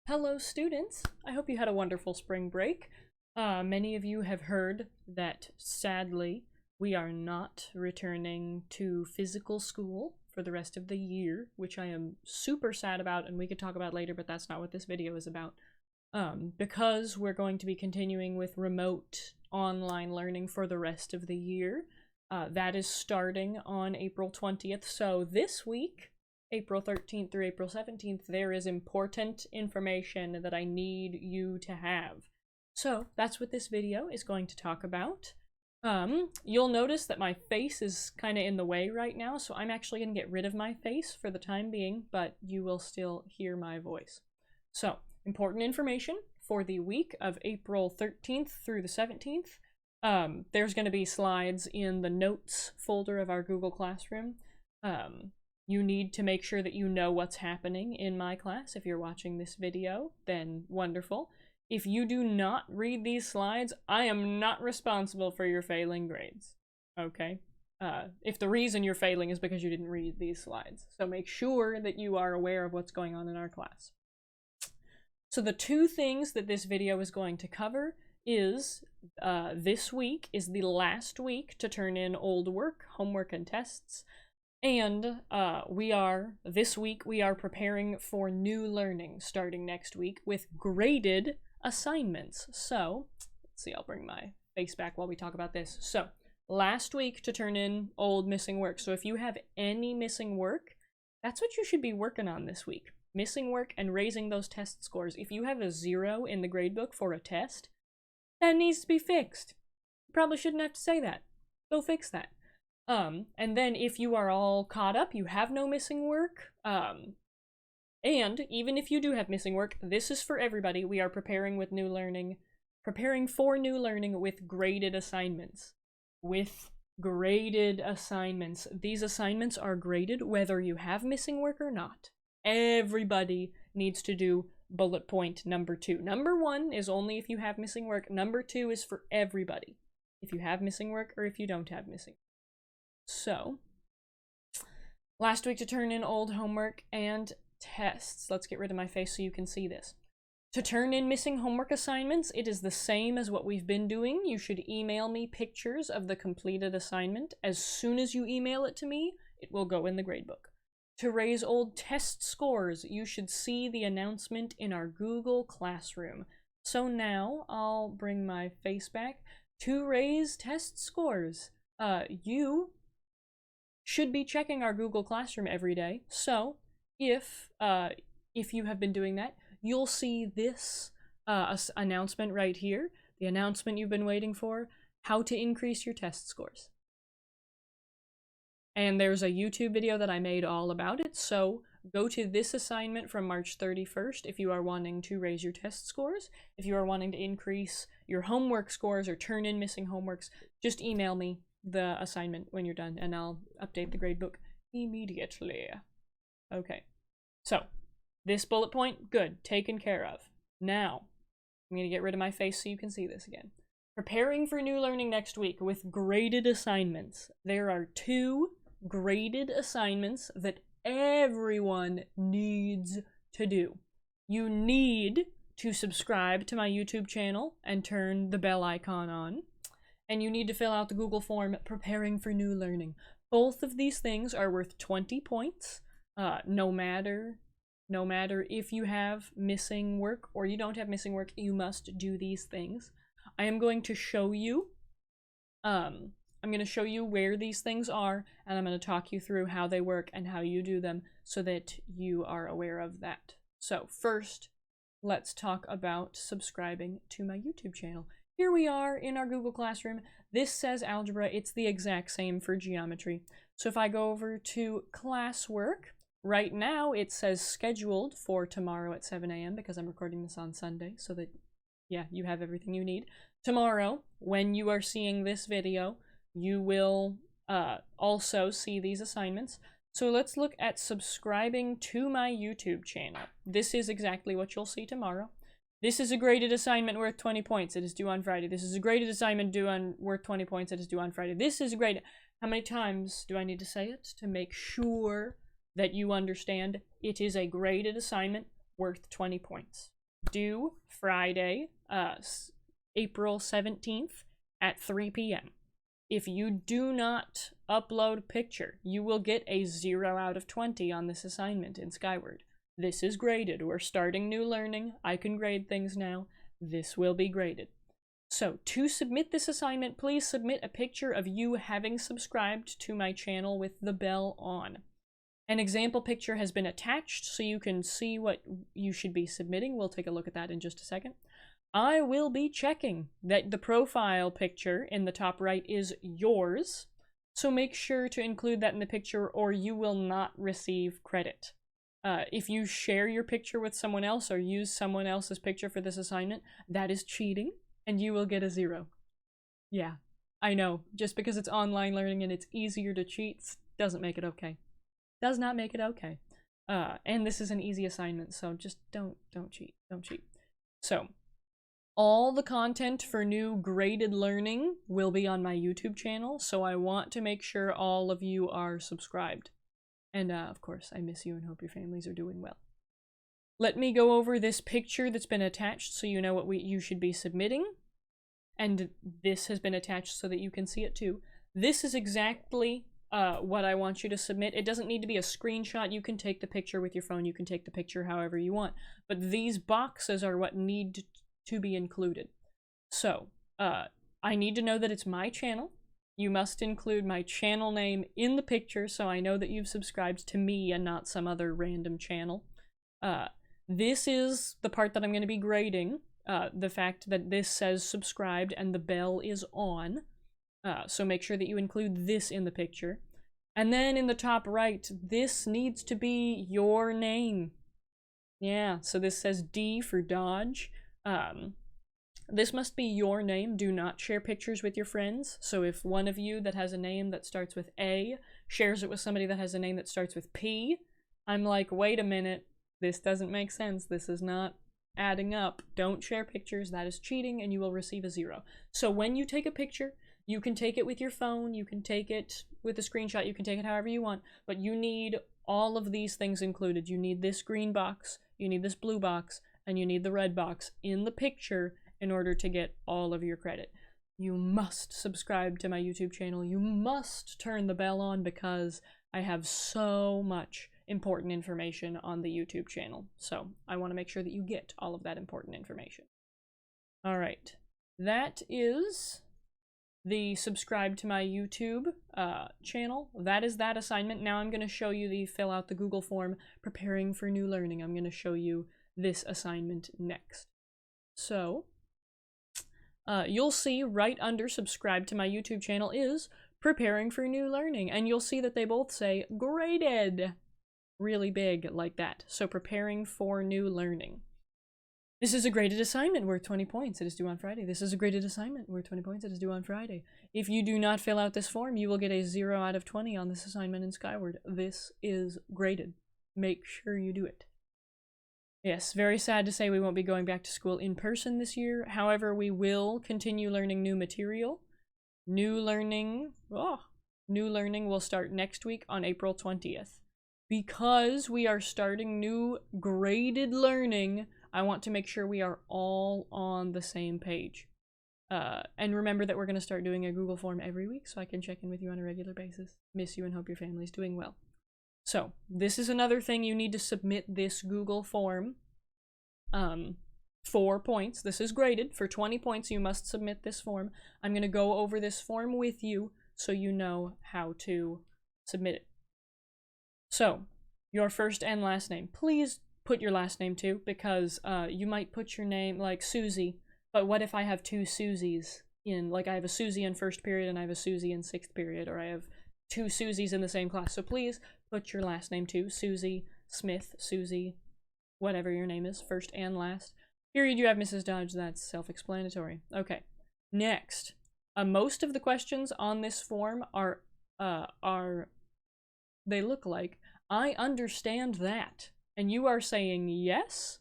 Hello students! I hope you had a wonderful spring break. Many of you have heard that sadly we are not returning to physical school for the rest of the year, which I am super sad about and we could talk about later, but that's not what this video is about. Because we're going to be continuing with remote online learning for the rest of the year. That is starting on April 20th, so this week April 13th through April 17th, there is important information that I need you to have. So that's what this video is going to talk about. You'll notice that my face is kind of in the way right now, so I'm actually going to get rid of my face for the time being, but you will still hear my voice. So, important information for the week of April 13th through the 17th. There's going to be slides in the notes folder of our Google Classroom. You need to make sure that you know what's happening in my class. If you're watching this video, then wonderful. If you do not read these slides, I am not responsible for your failing grades, okay? If the reason you're failing is because you didn't read these slides. So make sure that you are aware of what's going on in our class. So the two things that this video is going to cover is this week is the last week to turn in old work, homework, and tests. And this week we are preparing for new learning starting next week with graded assignments. So, let's see, I'll bring my face back while we talk about this. So, last week to turn in old missing work. So if you have any missing work, that's what you should be working on this week. Missing work and raising those test scores. If you have a 0 in the gradebook for a test, that needs to be fixed. You probably shouldn't have to say that. Go fix that. And then if you are all caught up, you have no missing work, and even if you do have missing work, this is for everybody. We are preparing for new learning with graded assignments. These assignments are graded whether you have missing work or not. Everybody needs to do bullet point number 2. Number 1 is only if you have missing work. Number 2 is for everybody. If you have missing work or if you don't have missing work. So, last week to turn in old homework and tests. Let's get rid of my face so you can see this. To turn in missing homework assignments, it is the same as what we've been doing. You should email me pictures of the completed assignment. As soon as you email it to me, it will go in the gradebook. To raise old test scores, you should see the announcement in our Google Classroom. So now, I'll bring my face back. To raise test scores, you should be checking our Google Classroom every day. So if you have been doing that, you'll see this announcement right here, the announcement you've been waiting for, how to increase your test scores. And there's a YouTube video that I made all about it, so go to this assignment from March 31st if you are wanting to raise your test scores. If you are wanting to increase your homework scores or turn in missing homeworks, just email me the assignment when you're done, and I'll update the gradebook immediately. Okay, so this bullet point, good, taken care of. Now, I'm going to get rid of my face so you can see this again. Preparing for new learning next week with graded assignments. There are 2 graded assignments that everyone needs to do. You need to subscribe to my YouTube channel and turn the bell icon on. And you need to fill out the Google form, preparing for new learning. Both of these things are worth 20 points, no matter if you have missing work or you don't have missing work, you must do these things. I am going to show you, where these things are, and I'm going to talk you through how they work and how you do them so that you are aware of that. So first, let's talk about subscribing to my YouTube channel. Here we are in our Google Classroom. This says algebra. It's the exact same for geometry. So if I go over to classwork, right now it says scheduled for tomorrow at 7 a.m. because I'm recording this on Sunday so that, yeah, you have everything you need. Tomorrow, when you are seeing this video, you will also see these assignments. So let's look at subscribing to my YouTube channel. This is exactly what you'll see tomorrow. This is a graded assignment worth 20 points. It is due on Friday. This is a graded assignment worth 20 points. It is due on Friday. This is a graded. How many times do I need to say it to make sure that you understand it is a graded assignment worth 20 points? due Friday, April 17th at 3 p.m. If you do not upload a picture, you will get a 0 out of 20 on this assignment in Skyward. This is graded. We're starting new learning. I can grade things now. This will be graded. So, to submit this assignment, please submit a picture of you having subscribed to my channel with the bell on. An example picture has been attached so you can see what you should be submitting. We'll take a look at that in just a second. I will be checking that the profile picture in the top right is yours, so make sure to include that in the picture or you will not receive credit. If you share your picture with someone else or use someone else's picture for this assignment, that is cheating, and you will get a 0. Yeah, I know. Just because it's online learning and it's easier to cheat doesn't make it okay. Does not make it okay. And this is an easy assignment, so just don't cheat. Don't cheat. So, all the content for new graded learning will be on my YouTube channel, so I want to make sure all of you are subscribed. And of course, I miss you and hope your families are doing well. Let me go over this picture that's been attached so you know what you should be submitting. And this has been attached so that you can see it too. This is exactly what I want you to submit. It doesn't need to be a screenshot. You can take the picture with your phone. You can take the picture however you want. But these boxes are what need to be included. So, I need to know that it's my channel. You must include my channel name in the picture so I know that you've subscribed to me and not some other random channel. This is the part that I'm going to be grading. The fact that this says subscribed and the bell is on. So make sure that you include this in the picture. And then in the top right, this needs to be your name. Yeah, so this says D for Dodge. This must be your name. Do not share pictures with your friends. So if one of you that has a name that starts with A shares it with somebody that has a name that starts with P, I'm like, wait a minute, this doesn't make sense. This is not adding up. Don't share pictures. That is cheating and you will receive a 0. So when you take a picture, you can take it with your phone, you can take it with a screenshot, you can take it however you want, but you need all of these things included. You need this green box, you need this blue box, and you need the red box in the picture in order to get all of your credit. You must subscribe to my YouTube channel. You must turn the bell on because I have so much important information on the YouTube channel. So I want to make sure that you get all of that important information. All right, that is the subscribe to my YouTube channel. That is that assignment. Now I'm going to show you the fill out the Google form, preparing for new learning. I'm going to show you this assignment next. So, you'll see right under subscribe to my YouTube channel is preparing for new learning, and you'll see that they both say graded really big like that. So preparing for new learning. This is a graded assignment worth 20 points. It is due on Friday. This is a graded assignment worth 20 points. It is due on Friday. If you do not fill out this form, you will get a 0 out of 20 on this assignment in Skyward. This is graded. Make sure you do it. Yes, very sad to say we won't be going back to school in person this year. However, we will continue learning new material. New learning will start next week on April 20th. Because we are starting new graded learning, I want to make sure we are all on the same page. And remember that we're going to start doing a Google form every week so I can check in with you on a regular basis. Miss you and hope your family's doing well. So, this is another thing. You need to submit this Google form. 4 points. This is graded. For 20 points, you must submit this form. I'm going to go over this form with you so you know how to submit it. So, your first and last name. Please put your last name too, because you might put your name like Susie, but what if I have 2 Susies in, like I have a Susie in first period and I have a Susie in 6th period, or I have 2 Susies in the same class. So please put your last name too. Susie, Smith, Susie, whatever your name is, first and last. Period, you have Mrs. Dodge. That's self-explanatory. Okay, next. Most of the questions on this form are they look like, I understand that. And you are saying yes.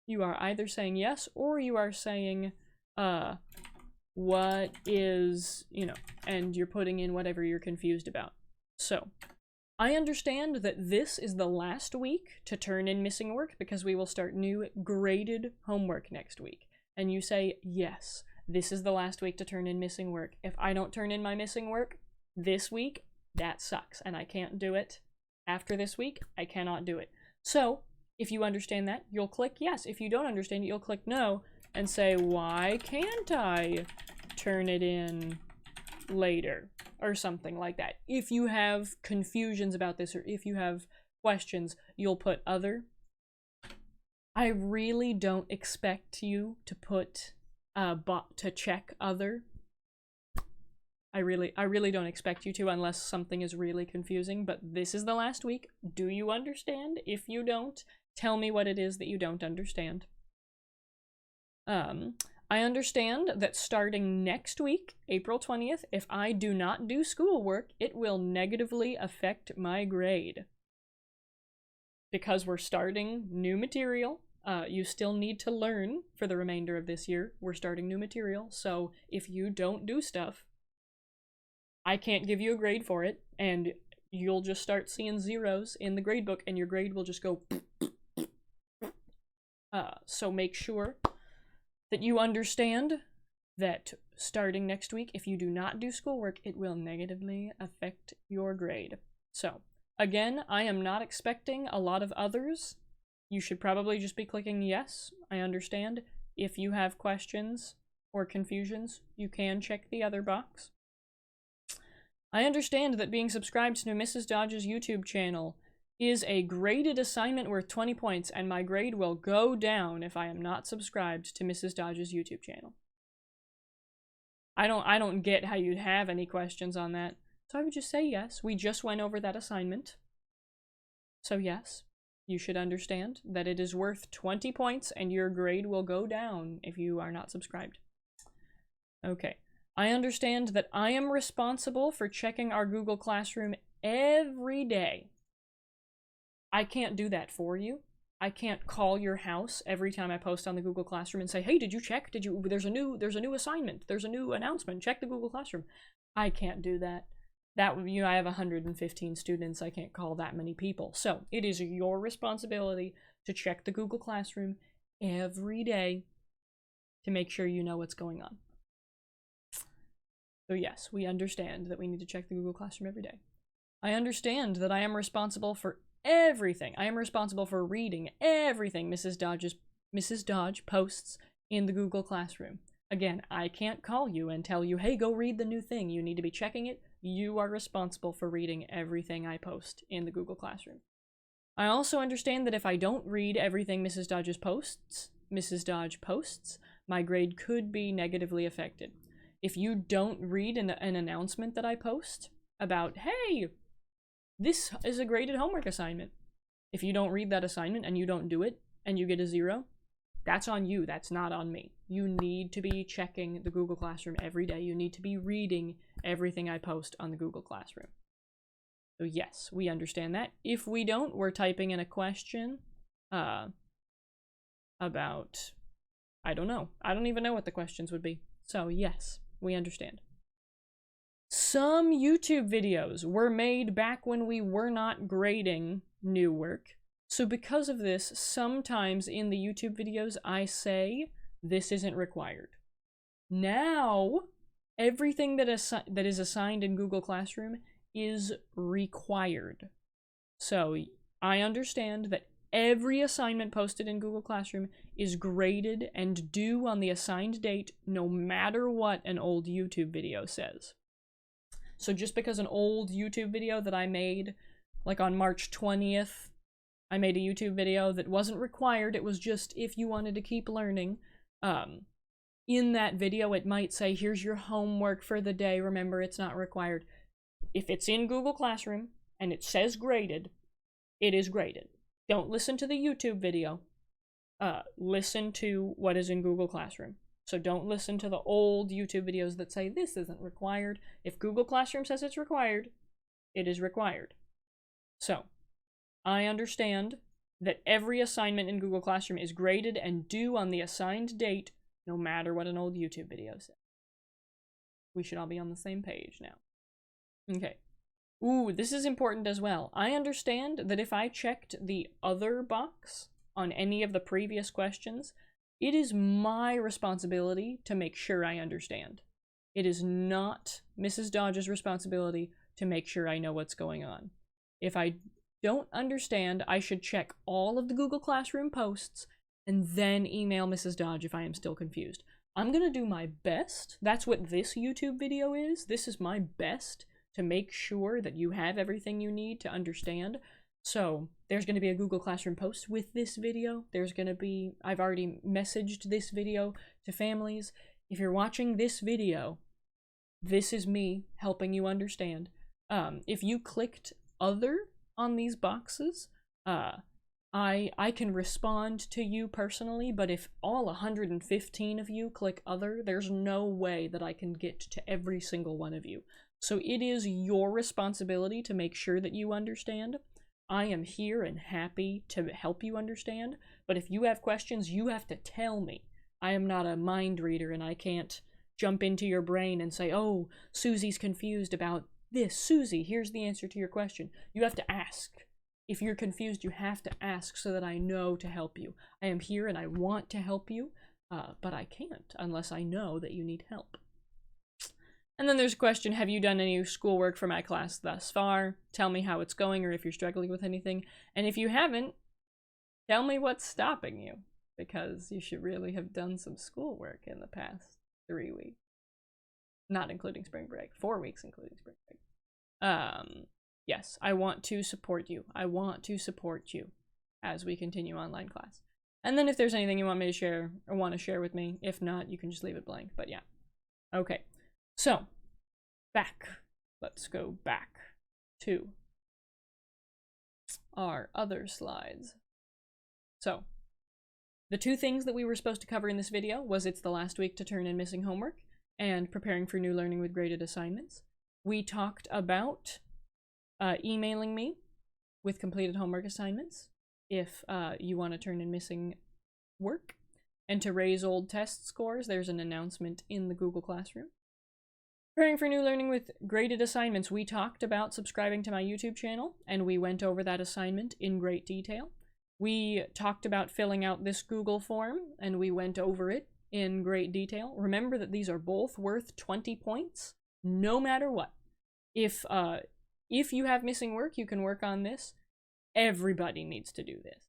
You are either saying yes or you are saying, what is, and you're putting in whatever you're confused about. So, I understand that this is the last week to turn in missing work because we will start new graded homework next week. And you say, yes, this is the last week to turn in missing work. If I don't turn in my missing work this week, that sucks, and I can't do it. After this week, I cannot do it. So, if you understand that, you'll click yes. If you don't understand it, you'll click no and say, why can't I turn it in later? Or something like that. If you have confusions about this, or if you have questions, you'll put other. I really don't expect you to put to check other. I really don't expect you to, unless something is really confusing, but this is the last week. Do you understand? If you don't, tell me what it is that you don't understand. I understand that starting next week, April 20th, if I do not do schoolwork, it will negatively affect my grade. Because we're starting new material, you still need to learn for the remainder of this year. We're starting new material, so if you don't do stuff, I can't give you a grade for it, and you'll just start seeing zeros in the grade book, and your grade will just go so make sure that you understand that starting next week, if you do not do schoolwork, it will negatively affect your grade. So, again, I am not expecting a lot of others. You should probably just be clicking yes, I understand. If you have questions or confusions, you can check the other box. I understand that being subscribed to Mrs. Dodge's YouTube channel is a graded assignment worth 20 points, and my grade will go down if I am not subscribed to Mrs. Dodge's YouTube channel. I don't get how you'd have any questions on that. So I would just say yes. We just went over that assignment. So yes, you should understand that it is worth 20 points and your grade will go down if you are not subscribed. Okay. I understand that I am responsible for checking our Google Classroom every day. I can't do that for you. I can't call your house every time I post on the Google Classroom and say, hey, did you check? There's a new assignment. There's a new announcement. Check the Google Classroom. I can't do that. That would, I have 115 students. I can't call that many people. So it is your responsibility to check the Google Classroom every day to make sure you know what's going on. So yes, we understand that we need to check the Google Classroom every day. I understand that I am responsible for everything. I am responsible for reading everything Mrs. Dodge posts in the Google Classroom. Again, I can't call you and tell you, hey, go read the new thing. You need to be checking it. You are responsible for reading everything I post in the Google Classroom. I also understand that if I don't read everything Mrs. Dodge posts, my grade could be negatively affected. If you don't read an announcement that I post about, hey, this is a graded homework assignment. If you don't read that assignment and you don't do it and you get a 0, that's on you. That's not on me. You need to be checking the Google Classroom every day. You need to be reading everything I post on the Google Classroom. So yes, we understand that. If we don't, we're typing in a question about, I don't know. I don't even know what the questions would be. So yes, we understand. Some YouTube videos were made back when we were not grading new work. So because of this, sometimes in the YouTube videos, I say, this isn't required. Now, everything that is assigned in Google Classroom is required. So I understand that every assignment posted in Google Classroom is graded and due on the assigned date, no matter what an old YouTube video says. So just because an old YouTube video that I made, like on March 20th, I made a YouTube video that wasn't required, it was just if you wanted to keep learning. In that video, it might say, here's your homework for the day, remember it's not required. If it's in Google Classroom and it says graded, it is graded. Don't listen to the YouTube video. Listen to what is in Google Classroom. So don't listen to the old YouTube videos that say this isn't required. If Google Classroom says it's required, it is required. So, I understand that every assignment in Google Classroom is graded and due on the assigned date, no matter what an old YouTube video says. We should all be on the same page now. Okay. Ooh, this is important as well. I understand that if I checked the other box on any of the previous questions, it is my responsibility to make sure I understand. It is not Mrs. Dodge's responsibility to make sure I know what's going on. If I don't understand, I should check all of the Google Classroom posts and then email Mrs. Dodge if I am still confused. I'm gonna do my best. That's what this YouTube video is. This is my best to make sure that you have everything you need to understand. So there's going to be a Google Classroom post with this video. There's going to be, I've already messaged this video to families. If you're watching this video, this is me helping you understand. If you clicked other on these boxes, I can respond to you personally, but if all 115 of you click other, there's no way that I can get to every single one of you. So it is your responsibility to make sure that you understand. I am here and happy to help you understand, but if you have questions, you have to tell me. I am not a mind reader and I can't jump into your brain and say, oh, Susie's confused about this. Susie, here's the answer to your question. You have to ask. If you're confused, you have to ask so that I know to help you. I am here and I want to help you, but I can't unless I know that you need help. And then there's a question, have you done any schoolwork for my class thus far? Tell me how it's going or if you're struggling with anything. And if you haven't, tell me what's stopping you, because you should really have done some schoolwork in the past 3 weeks. Not including spring break. 4 weeks including spring break. Yes, I want to support you. I want to support you as we continue online class. And then if there's anything you want me to share or want to share with me, if not, you can just leave it blank. But yeah. Okay. So, back. Let's go back to our other slides. So, the two things that we were supposed to cover in this video was it's the last week to turn in missing homework and preparing for new learning with graded assignments. We talked about emailing me with completed homework assignments if you want to turn in missing work. And to raise old test scores, there's an announcement in the Google Classroom. Preparing for new learning with graded assignments, we talked about subscribing to my YouTube channel, and we went over that assignment in great detail. We talked about filling out this Google form, and we went over it in great detail. Remember that these are both worth 20 points, no matter what. If you have missing work, you can work on this. Everybody needs to do this.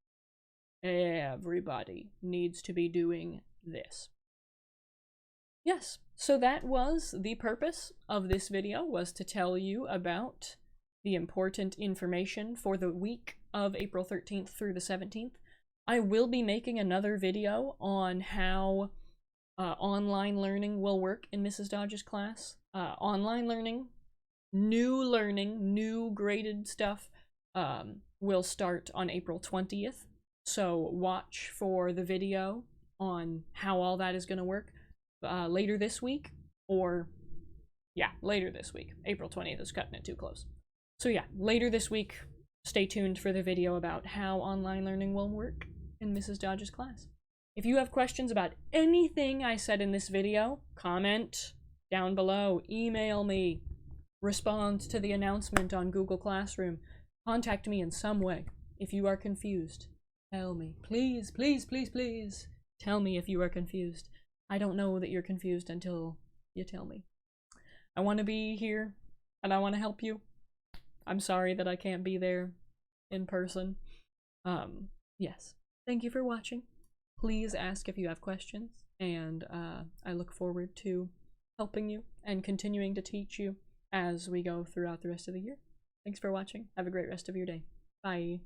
Everybody needs to be doing this. Yes, so that was the purpose of this video, was to tell you about the important information for the week of April 13th through the 17th. I will be making another video on how online learning will work in Mrs. Dodge's class. Online learning, new graded stuff will start on April 20th. So watch for the video on how all that is going to work later this week, or yeah, later this week. April 20th is cutting it too close. So yeah, later this week, stay tuned for the video about how online learning will work in Mrs. Dodge's class. If you have questions about anything I said in this video, comment down below, email me, respond to the announcement on Google Classroom, contact me in some way. If you are confused, tell me. Please, please, please, please, tell me if you are confused. I don't know that you're confused until you tell me. I want to be here, and I want to help you. I'm sorry that I can't be there in person. Yes. Thank you for watching. Please ask if you have questions, and I look forward to helping you and continuing to teach you as we go throughout the rest of the year. Thanks for watching. Have a great rest of your day. Bye.